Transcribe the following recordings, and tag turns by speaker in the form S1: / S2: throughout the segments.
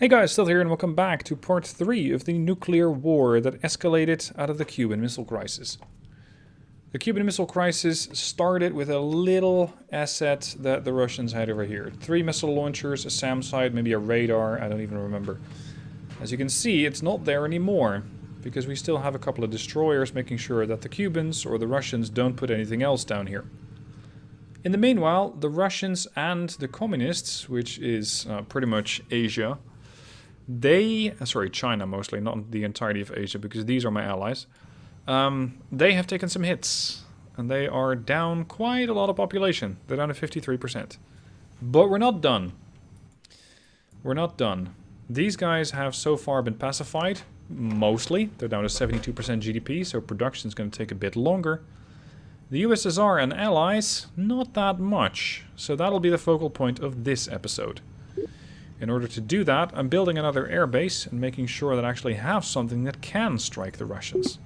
S1: Hey guys, still here and welcome back to part 3 of the nuclear war that escalated out of the Cuban Missile Crisis. The Cuban Missile Crisis started with a little asset that the Russians had over here. 3 missile launchers, a SAM site, maybe a radar, I don't even remember. As you can see, it's not there anymore, because we still have a couple of destroyers making sure that the Cubans or the Russians don't put anything else down here. In the meanwhile, the Russians and the Communists, which is pretty much Asia, China mostly, not the entirety of Asia, because these are my allies. They have taken some hits, and they are down quite a lot of population. They're down to 53%. But we're not done. We're not done. These guys have so far been pacified, mostly. They're down to 72% GDP, so production is going to take a bit longer. The USSR and allies, not that much. So that'll be the focal point of this episode. In order to do that, I'm building another airbase and making sure that I actually have something that can strike the Russians.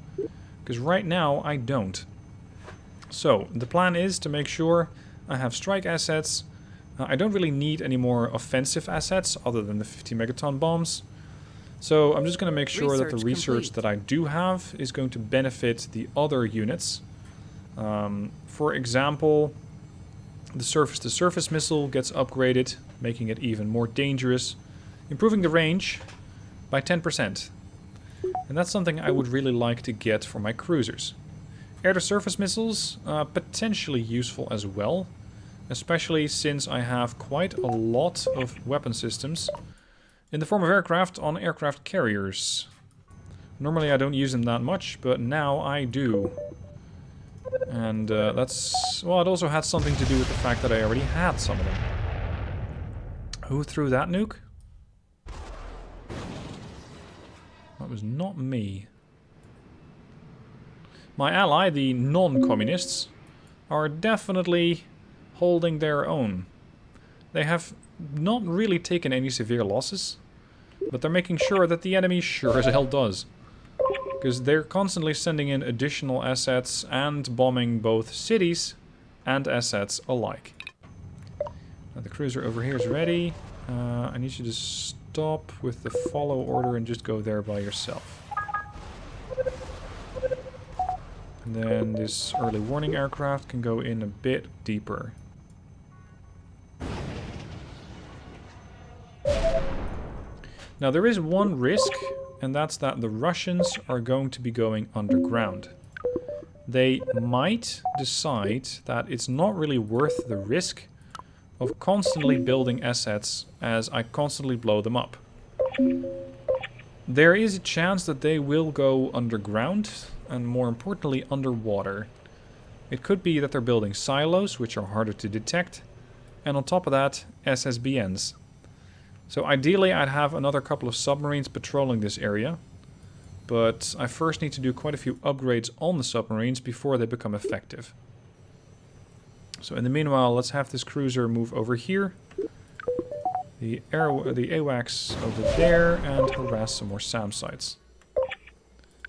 S1: Because right now, I don't. So, the plan is to make sure I have strike assets. I don't really need any more offensive assets other than the 50 megaton bombs. So, I'm just going to make sure that the research that I do have is going to benefit the other units. For example, the surface-to-surface missile gets upgraded, making it even more dangerous, improving the range by 10%. And that's something I would really like to get for my cruisers. Air-to-surface missiles, potentially useful as well, especially since I have quite a lot of weapon systems in the form of aircraft on aircraft carriers. Normally I don't use them that much, but now I do. And that's... well, it also had something to do with the fact that I already had some of them. Who threw that nuke? That was not me. My ally, the non-communists, are definitely holding their own. They have not really taken any severe losses, but they're making sure that the enemy sure as hell does. Because they're constantly sending in additional assets and bombing both cities and assets alike. Now the cruiser over here is ready. I need you to stop with the follow order and just go there by yourself. And then this early warning aircraft can go in a bit deeper. Now there is one risk, and that's that the Russians are going to be going underground. They might decide that it's not really worth the risk of constantly building assets as I constantly blow them up. There is a chance that they will go underground, and more importantly underwater. It could be that they're building silos, which are harder to detect, and on top of that, SSBNs. So ideally I'd have another couple of submarines patrolling this area, but I first need to do quite a few upgrades on the submarines before they become effective. So in the meanwhile, let's have this cruiser move over here, the AWACS over there, and harass some more SAM sites.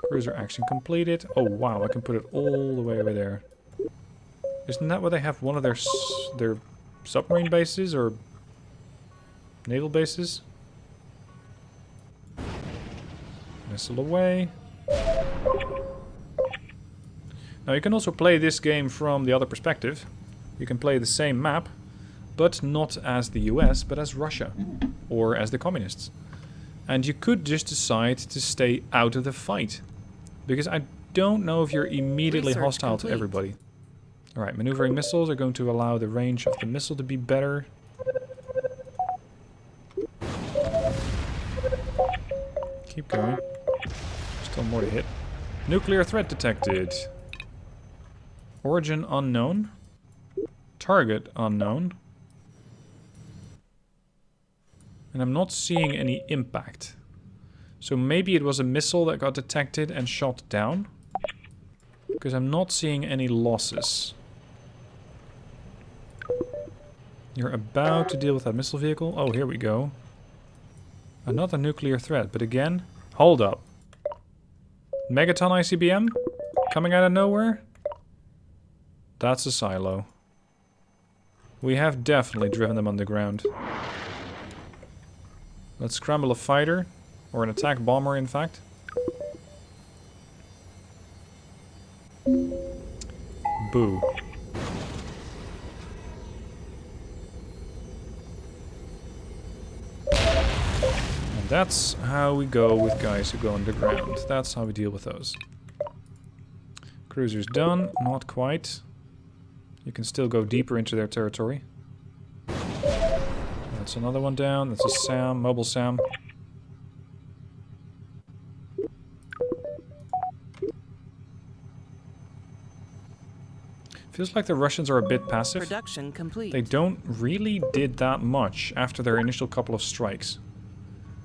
S1: Cruiser action completed. Oh wow, I can put it all the way over there. Isn't that where they have one of their submarine bases or naval bases? Missile away. Now you can also play this game from the other perspective. You can play the same map, but not as the US, but as Russia, or as the Communists. And you could just decide to stay out of the fight, because I don't know if you're immediately hostile to everybody. Alright, maneuvering missiles are going to allow the range of the missile to be better. Keep going. Still more to hit. Nuclear threat detected. Origin unknown. Target unknown. And I'm not seeing any impact. So maybe it was a missile that got detected and shot down. Because I'm not seeing any losses. You're about to deal with that missile vehicle. Oh, here we go. Another nuclear threat, but again, hold up. Megaton ICBM? Coming out of nowhere? That's a silo. We have definitely driven them underground. Let's scramble a fighter. Or an attack bomber, in fact. Boo. And that's how we go with guys who go underground. That's how we deal with those. Cruiser's done. Not quite. You can still go deeper into their territory. That's another one down. That's a SAM, mobile SAM. Feels like the Russians are a bit passive.
S2: Production complete.
S1: They don't really did that much after their initial couple of strikes.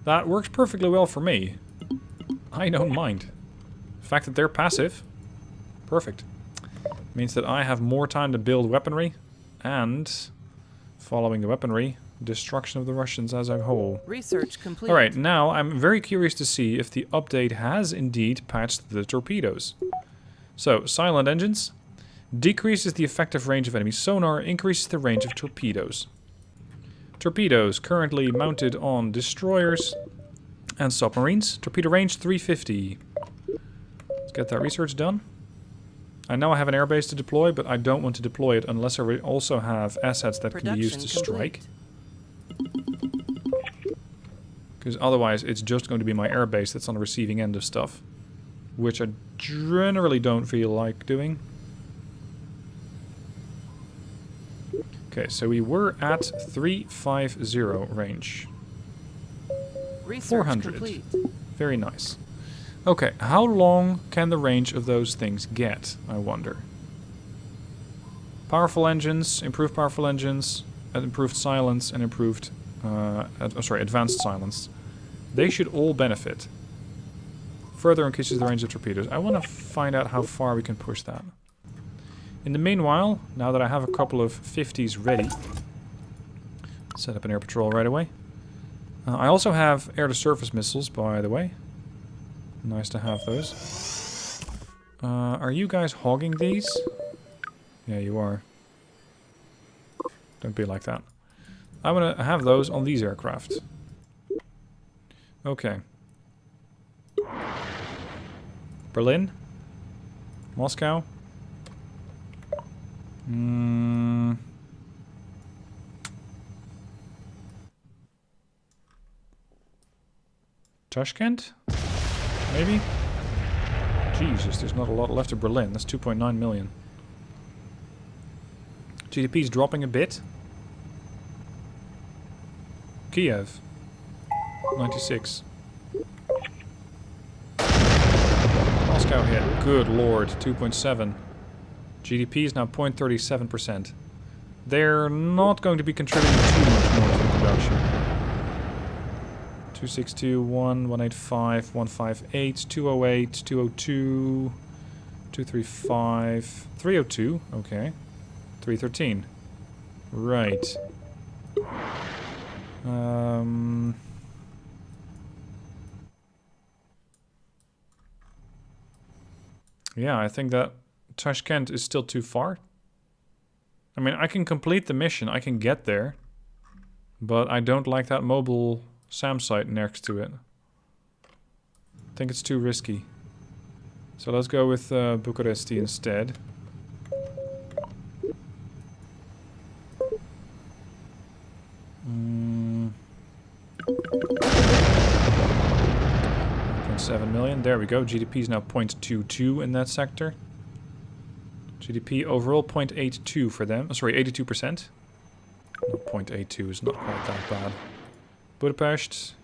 S1: That works perfectly well for me. I don't mind. The fact that they're passive, perfect. Means that I have more time to build weaponry, and following the weaponry, destruction of the Russians as a whole.
S2: Research complete.
S1: Alright, now I'm very curious to see if the update has indeed patched the torpedoes. So, silent engines. Decreases the effective range of enemy sonar, increases the range of torpedoes. Torpedoes currently mounted on destroyers and submarines. Torpedo range 350. Let's get that research done. I know I have an airbase to deploy, but I don't want to deploy it unless I also have assets that can be used to strike. Because otherwise it's just going to be my airbase that's on the receiving end of stuff. Which I generally don't feel like doing. Okay, so we were at 350 range.
S2: Research
S1: 400.
S2: complete.
S1: Very nice. Okay, how long can the range of those things get, I wonder? Powerful engines, improved powerful engines, improved silence, and improved... advanced silence. They should all benefit. Further increases the range of torpedoes. I want to find out how far we can push that. In the meanwhile, now that I have a couple of 50s ready, set up an air patrol right away. I also have air-to-surface missiles, by the way. Nice to have those. Are you guys hogging these? Yeah, you are. Don't be like that. I want to have those on these aircraft. Okay. Berlin? Moscow? Tashkent? Maybe? Jesus, there's not a lot left of Berlin. That's 2.9 million. GDP's dropping a bit. Kiev. 96. Moscow hit. Good lord. 2.7. GDP is now 0.37%. They're not going to be contributing too much more to the production. 262, 185, 158, 208, 202, 235, 302, okay. 313. Right. Yeah, I think that Tashkent is still too far. I mean, I can complete the mission, I can get there. But I don't like that mobile SAM site next to it. I think it's too risky. So let's go with Bucharesti instead. $1.7 million. There we go. GDP is now 0.22 in that sector. GDP overall 0.82 for them. Oh, sorry, 82%. No, 0.82 is not quite that bad. Budapest.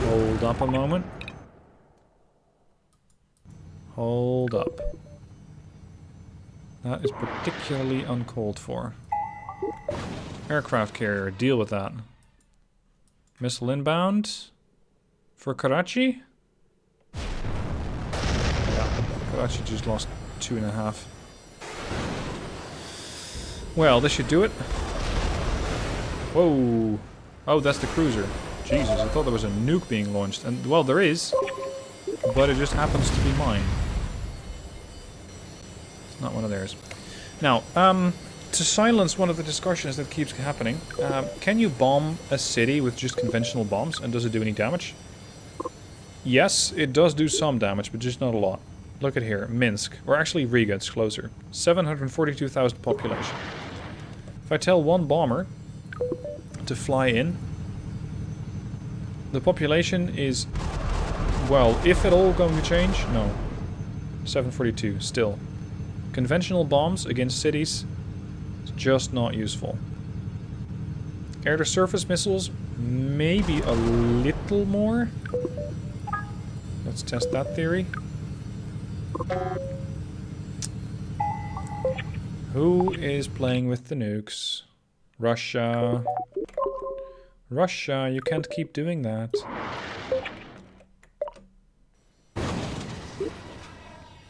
S1: Hold up a moment. Hold up. That is particularly uncalled for. Aircraft carrier, deal with that. Missile inbound. For Karachi? Yeah, Karachi just lost 2.5. Well, this should do it. Whoa. Oh, that's the cruiser. Jesus, I thought there was a nuke being launched. And, well, there is. But it just happens to be mine. It's not one of theirs. Now, to silence one of the discussions that keeps happening, can you bomb a city with just conventional bombs, and does it do any damage? Yes, it does do some damage, but just not a lot. Look at here, Minsk, or actually Riga, it's closer. 742,000 population. If I tell one bomber to fly in, the population is, well, if at all going to change, no. 742, still. Conventional bombs against cities, it's just not useful. Air-to-surface missiles, maybe a little more. Let's test that theory. Who is playing with the nukes? Russia. Russia, you can't keep doing that.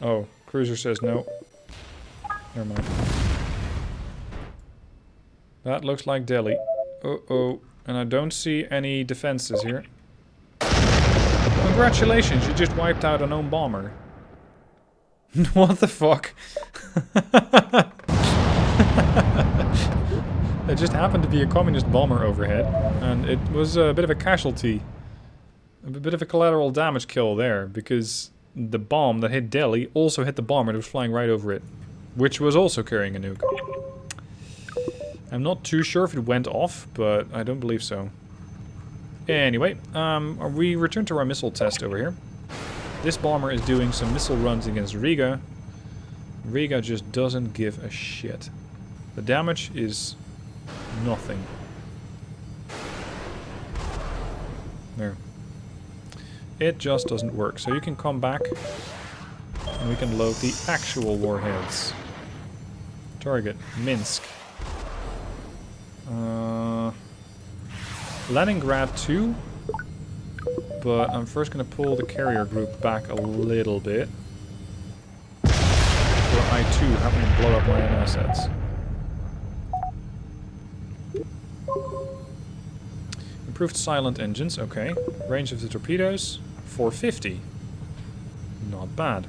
S1: Oh, cruiser says no. Never mind. That looks like Delhi. Uh-oh. And I don't see any defenses here. Congratulations, you just wiped out an own bomber. What the fuck? There just happened to be a communist bomber overhead, and it was a bit of a casualty. A bit of a collateral damage kill there, because the bomb that hit Delhi also hit the bomber that was flying right over it, which was also carrying a nuke. I'm not too sure if it went off, but I don't believe so. Anyway, we return to our missile test over here. This bomber is doing some missile runs against Riga. Riga just doesn't give a shit. The damage is nothing. There. It just doesn't work. So you can come back and we can load the actual warheads. Target, Minsk. Leningrad 2. But I'm first going to pull the carrier group back a little bit. For I too happen to blow up my own assets. Improved silent engines, okay. Range of the torpedoes, 450. Not bad.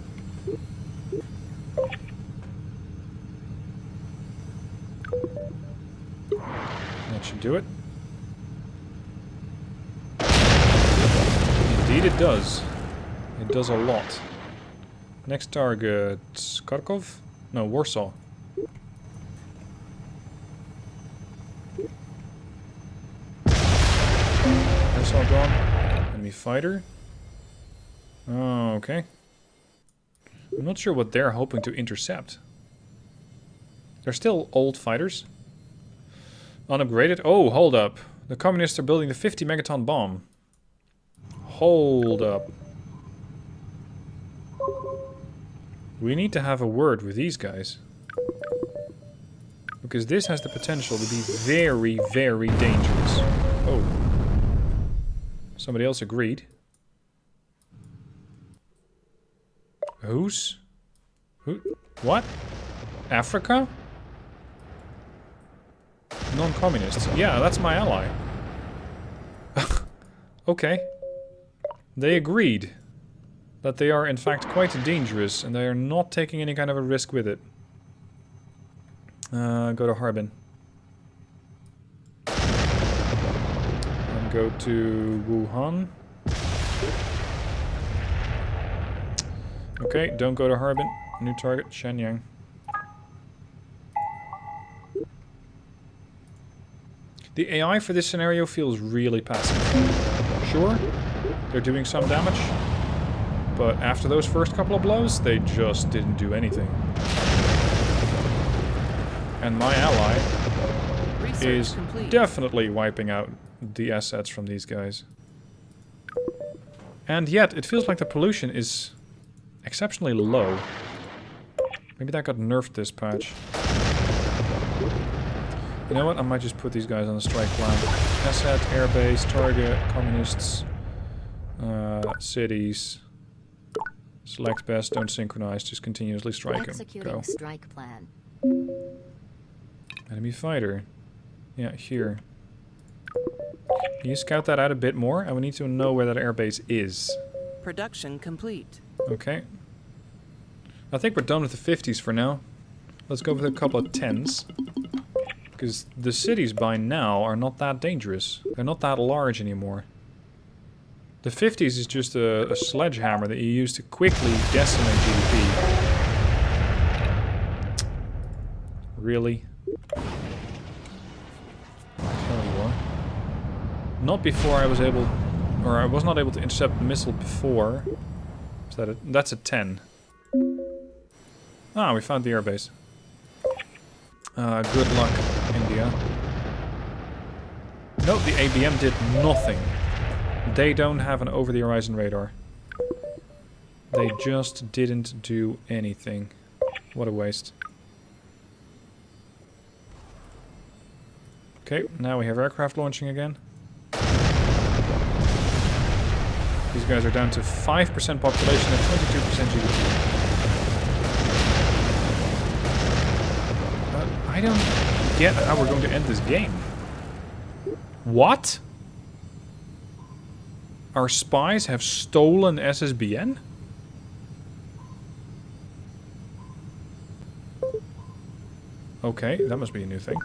S1: That should do it. Indeed it does. It does a lot. Next target, Kharkov? No, Warsaw. Warsaw gone. Enemy fighter. Oh, okay. I'm not sure what they're hoping to intercept. They're still old fighters. Unupgraded. Oh, hold up. The communists are building the 50 megaton bomb. Hold up. We need to have a word with these guys. Because this has the potential to be very, very dangerous. Oh. Somebody else agreed. Who's? Who? What? Africa? Non-communists. Yeah, that's my ally. Okay. They agreed that they are in fact quite dangerous and they are not taking any kind of a risk with it. Go to Harbin. And go to Wuhan. Okay, don't go to Harbin. New target, Shenyang. The AI for this scenario feels really passive. Sure, they're doing some damage, but after those first couple of blows, they just didn't do anything. And my ally is definitely wiping out the assets from these guys. And yet, it feels like the pollution is exceptionally low. Maybe that got nerfed this patch. You know what? I might just put these guys on a strike plan. Asset, airbase, target, communists, cities. Select best, don't synchronize, just continuously strike them. Go.
S3: Strike plan.
S1: Enemy fighter. Yeah, here. Can you scout that out a bit more? And we need to know where that airbase is.
S2: Production complete.
S1: Okay. I think we're done with the 50s for now. Let's go with a couple of 10s. Because the cities by now are not that dangerous. They're not that large anymore. The 50s is just a sledgehammer that you use to quickly decimate GDP. Really? Hell you are. Not before I was able... Or I was not able to intercept the missile before. Is that that's a 10. Ah, we found the airbase. Good luck, India. Note the ABM did nothing. They don't have an over-the-horizon radar. They just didn't do anything. What a waste. Okay, now we have aircraft launching again. These guys are down to 5% population and 22% GDP. I don't get how we're going to end this game. What? Our spies have stolen SSBN? Okay, that must be a new thing.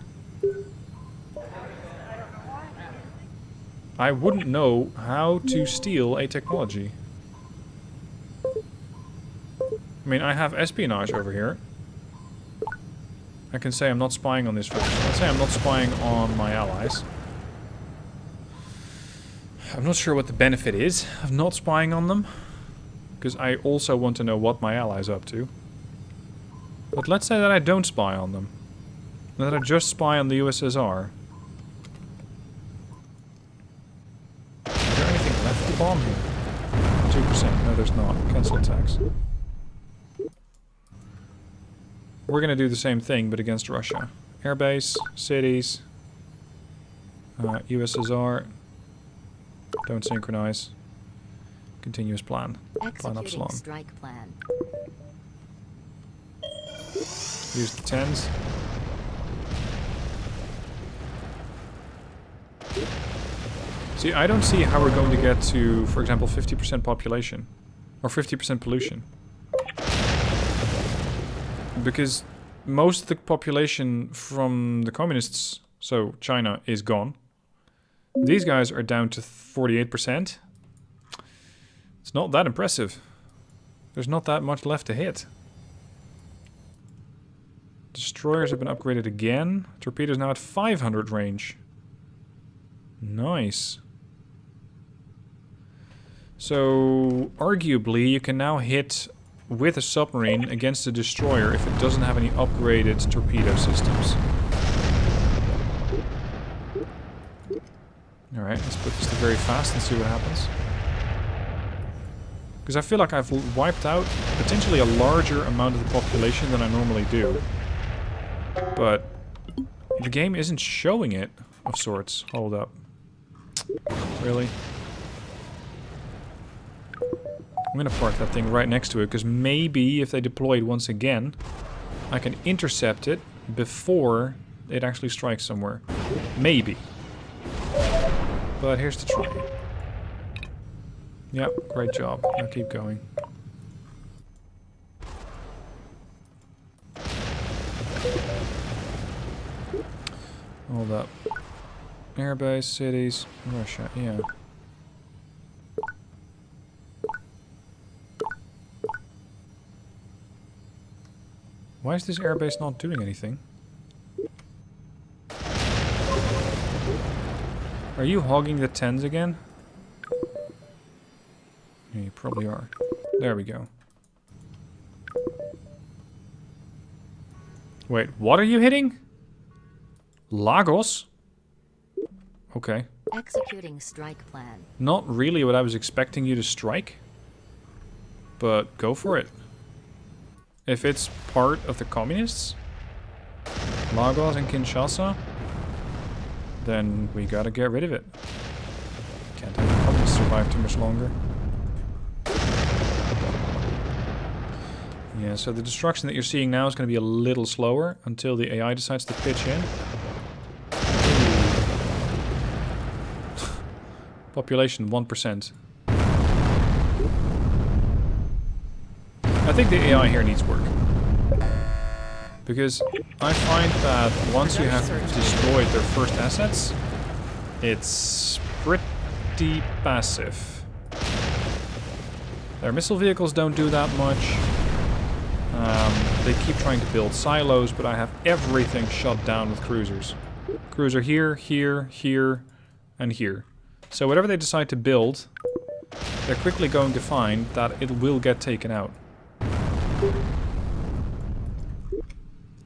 S1: I wouldn't know how to steal a technology. I mean, I have espionage over here. I can say I'm not spying on this force. Let's say I'm not spying on my allies. I'm not sure what the benefit is of not spying on them. Because I also want to know what my allies are up to. But let's say that I don't spy on them. That I just spy on the USSR. Is there anything left to bomb here? 2%. No, there's not. Cancel attacks. We're going to do the same thing, but against Russia. Airbase, cities, USSR. Don't synchronize. Continuous plan. Plan Upsilon.
S3: Strike plan.
S1: Use the 10s. See, I don't see how we're going to get to, for example, 50% population. Or 50% pollution. Because most of the population from the communists, so China, is gone. These guys are down to 48%. It's not that impressive. There's not that much left to hit. Destroyers have been upgraded again. Torpedoes now at 500 range. Nice. So, arguably, you can now hit with a submarine against a destroyer if it doesn't have any upgraded torpedo systems. Alright, let's put this to very fast and see what happens. Because I feel like I've wiped out potentially a larger amount of the population than I normally do. But the game isn't showing it, of sorts. Hold up. Really? I'm gonna park that thing right next to it, because maybe if they deploy it once again, I can intercept it before it actually strikes somewhere. Maybe. But here's the try. Yep, great job. Now keep going. Hold up. Airbase, cities, Russia, yeah. Why is this airbase not doing anything? Are you hogging the 10s again? Yeah, you probably are. There we go. Wait, what are you hitting? Lagos? Okay.
S3: Executing strike plan.
S1: Not really what I was expecting you to strike. But go for it. If it's part of the communists, Lagos and Kinshasa, then we gotta get rid of it. Can't have the communists survive too much longer. Yeah, so the destruction that you're seeing now is going to be a little slower until the AI decides to pitch in. Population 1%. I think the AI here needs work. Because I find that once you have destroyed their first assets, it's pretty passive. Their missile vehicles don't do that much. They keep trying to build silos, but I have everything shut down with cruisers. Cruiser here, here, here, and here. So whatever they decide to build, they're quickly going to find that it will get taken out.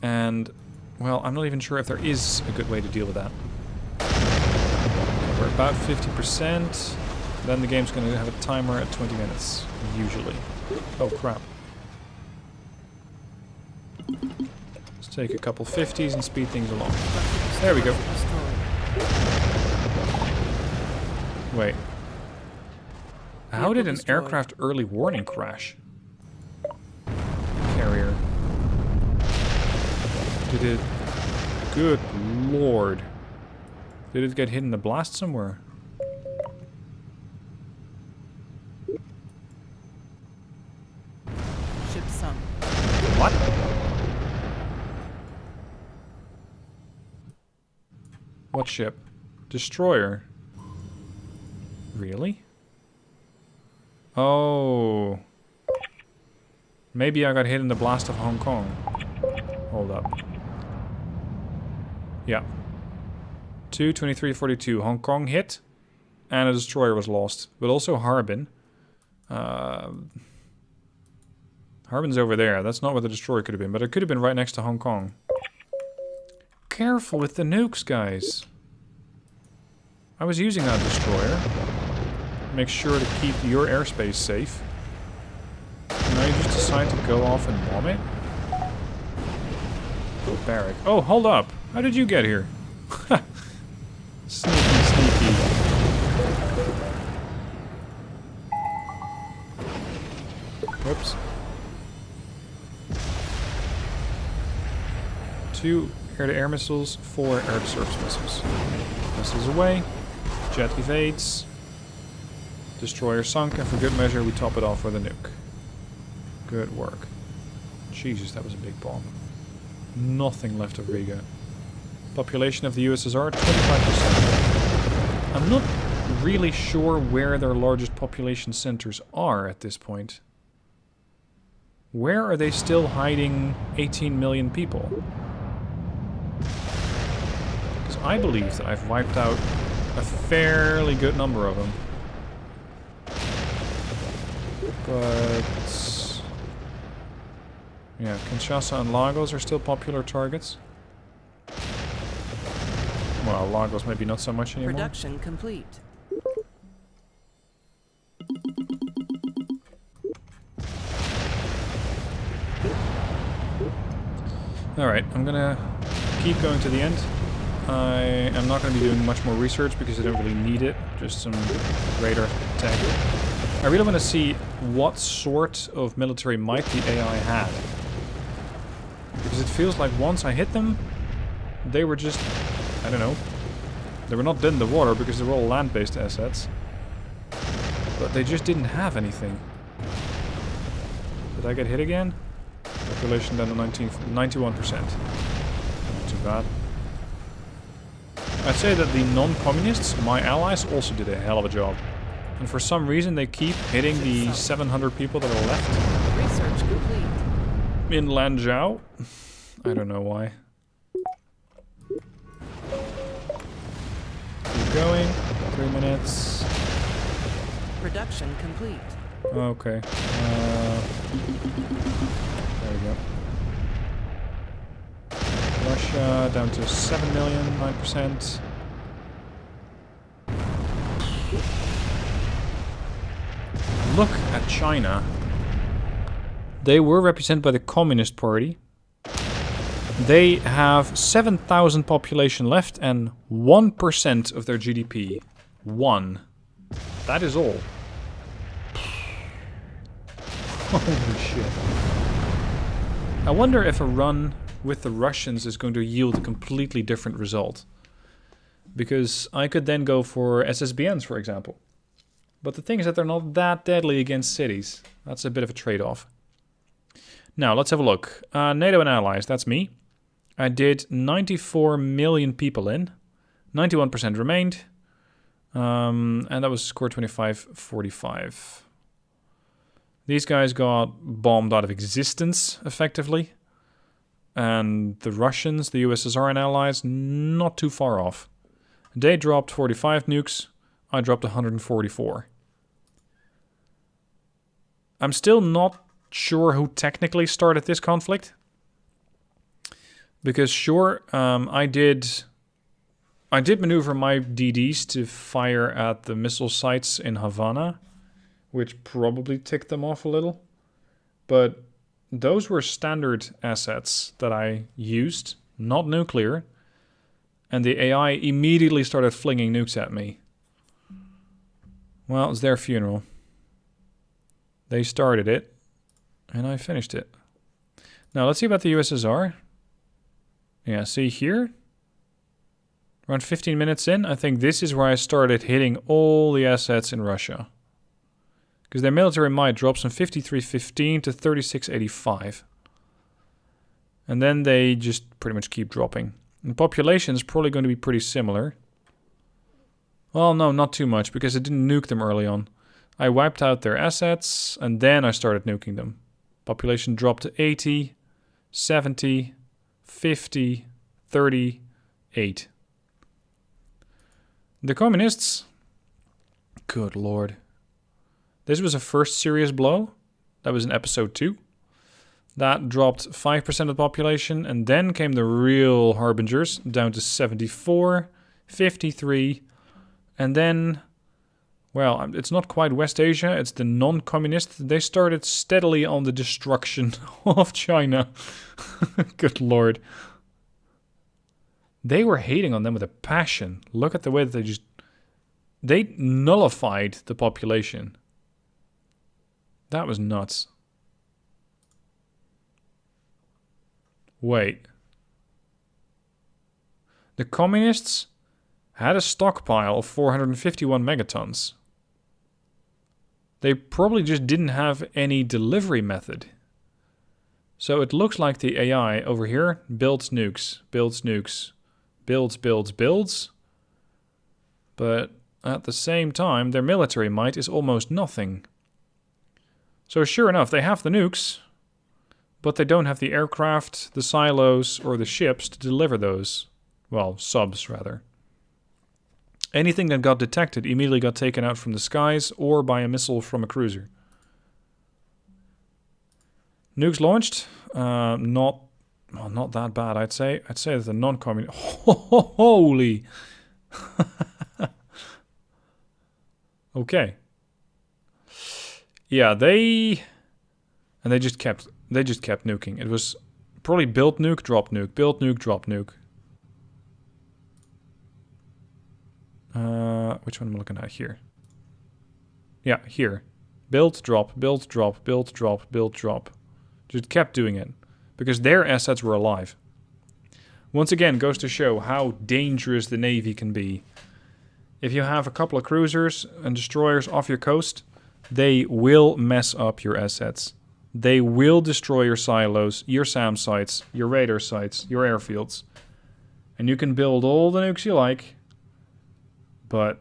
S1: And, well, I'm not even sure if there is a good way to deal with that. We're about 50%. Then the game's going to have a timer at 20 minutes, usually. Oh, crap. Let's take a couple 50s and speed things along. There we go. Wait. How did an aircraft early warning crash? Carrier. Did it... Good lord. Did it get hit in the blast somewhere?
S2: Ship sunk.
S1: What? What ship? Destroyer. Really? Oh. Maybe I got hit in the blast of Hong Kong. Hold up. Yeah. 2:23:42. Hong Kong hit. And a destroyer was lost. But also Harbin. Harbin's over there. That's not where the destroyer could have been. But it could have been right next to Hong Kong. Careful with the nukes, guys. I was using that destroyer. Make sure to keep your airspace safe. And now you just decide to go off and bomb it? Oh, Barrack. Oh, hold up. How did you get here? Sneaky, sneaky. Whoops. 2 air-to-air missiles, 4 air-to-surface missiles. Missiles away. Jet evades. Destroyer sunk, and for good measure we top it off with a nuke. Good work. Jesus, that was a big bomb. Nothing left of Riga. Population of the USSR, 25%. I'm not really sure where their largest population centers are at this point. Where are they still hiding 18 million people? Because I believe that I've wiped out a fairly good number of them. But... yeah, Kinshasa and Lagos are still popular targets. Well, Lagos maybe not so much anymore.
S2: Production complete.
S1: Alright, I'm gonna keep going to the end. I am not going to be doing much more research because I don't really need it. Just some radar tech. I really want to see what sort of military might the AI had. Because it feels like once I hit them, they were just... I don't know. They were not dead in the water because they were all land-based assets. But they just didn't have anything. Did I get hit again? Population down to 91%. Not too bad. I'd say that the non-communists, my allies, also did a hell of a job. And for some reason they keep hitting the 700 people that are left.
S2: Research complete.
S1: In Lanzhou. I don't know why. Keep going. 3 minutes.
S2: Production complete.
S1: Okay. There we go. Russia down to 7 million, 9%. Look at China. They were represented by the Communist Party. They have 7,000 population left and 1% of their GDP. 1. That is all. Holy shit. I wonder if a run with the Russians is going to yield a completely different result. Because I could then go for SSBNs, for example. But the thing is that they're not that deadly against cities. That's a bit of a trade-off. Now, let's have a look. NATO and allies, that's me. I did 94 million people in. 91% remained. And that was score 25-45. These guys got bombed out of existence, effectively. And the Russians, the USSR and allies, not too far off. They dropped 45 nukes. I dropped 144. I'm still not sure who technically started this conflict. Because sure, I did maneuver my DDs to fire at the missile sites in Havana, which probably ticked them off a little. But those were standard assets that I used, not nuclear. And the AI immediately started flinging nukes at me. Well, it's their funeral. They started it, and I finished it. Now, let's see about the USSR. Yeah, see here? Around 15 minutes in, I think this is where I started hitting all the assets in Russia. Because their military might drops from 53.15 to 36.85. And then they just pretty much keep dropping. And population is probably going to be pretty similar. Well, no, not too much, because I didn't nuke them early on. I wiped out their assets, and then I started nuking them. Population dropped to 80, 70, 50, 38. The communists, good lord. This was a first serious blow. That was in episode 2. That dropped 5% of the population, and then came the real harbingers, down to 74, 53, and then, well, it's not quite West Asia, it's the non-communists. They started steadily on the destruction of China. Good lord. They were hating on them with a passion. Look at the way that they nullified the population. That was nuts. Wait. The communists had a stockpile of 451 megatons. They probably just didn't have any delivery method. So it looks like the AI over here builds nukes, builds. But at the same time, their military might is almost nothing. So sure enough, they have the nukes, but they don't have the aircraft, the silos, or the ships to deliver those. Well, subs, rather. Anything that got detected immediately got taken out from the skies or by a missile from a cruiser. Nukes launched. Not that bad, I'd say. I'd say that the non-communist... Holy! Okay. Yeah, they just kept nuking. It was probably build nuke, drop nuke, build nuke, drop nuke. Which one am I looking at here? Yeah, here. Build, drop, build, drop, build, drop, build, drop. Just kept doing it. Because their assets were alive. Once again, goes to show how dangerous the Navy can be. If you have a couple of cruisers and destroyers off your coast, they will mess up your assets. They will destroy your silos, your SAM sites, your radar sites, your airfields. And you can build all the nukes you like, but,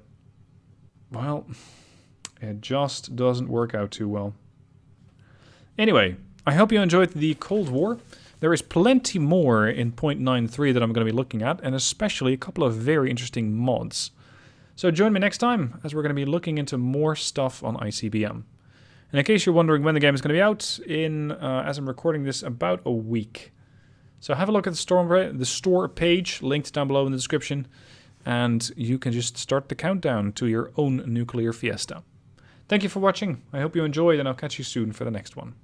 S1: well, it just doesn't work out too well. Anyway, I hope you enjoyed the Cold War. There is plenty more in 0.93 that I'm going to be looking at, and especially a couple of very interesting mods. So join me next time, as we're going to be looking into more stuff on ICBM. And in case you're wondering when the game is going to be out, as I'm recording this, about a week. So have a look at the store page, linked down below in the description, and you can just start the countdown to your own nuclear fiesta. Thank you for watching. I hope you enjoyed, and I'll catch you soon for the next one.